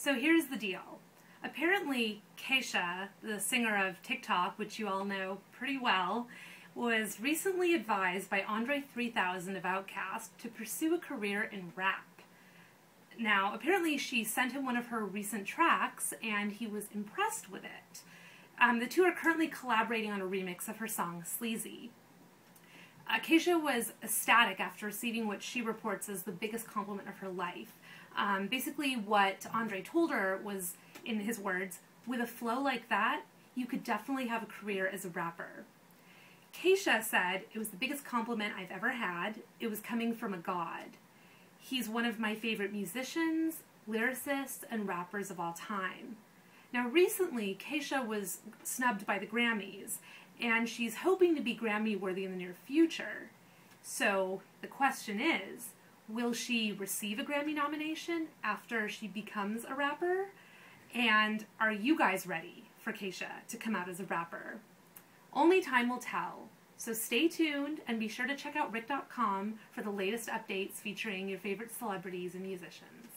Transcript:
So here's the deal. Apparently, Kesha, the singer of TikTok, which you all know pretty well, was recently advised by Andre 3000 of Outkast to pursue a career in rap. Now, apparently she sent him one of her recent tracks, and he was impressed with it. The two are currently collaborating on a remix of her song, Sleazy. Kesha was ecstatic after receiving what she reports as the biggest compliment of her life. Basically, what Andre told her was, in his words, with a flow like that, you could definitely have a career as a rapper. Kesha said, "It was the biggest compliment I've ever had. It was coming from a god. He's one of my favorite musicians, lyricists, and rappers of all time." Now, recently, Kesha was snubbed by the Grammys, and she's hoping to be Grammy-worthy in the near future. So, the question is, will she receive a Grammy nomination after she becomes a rapper? And are you guys ready for Kesha to come out as a rapper? Only time will tell. So stay tuned and be sure to check out Rick.com for the latest updates featuring your favorite celebrities and musicians.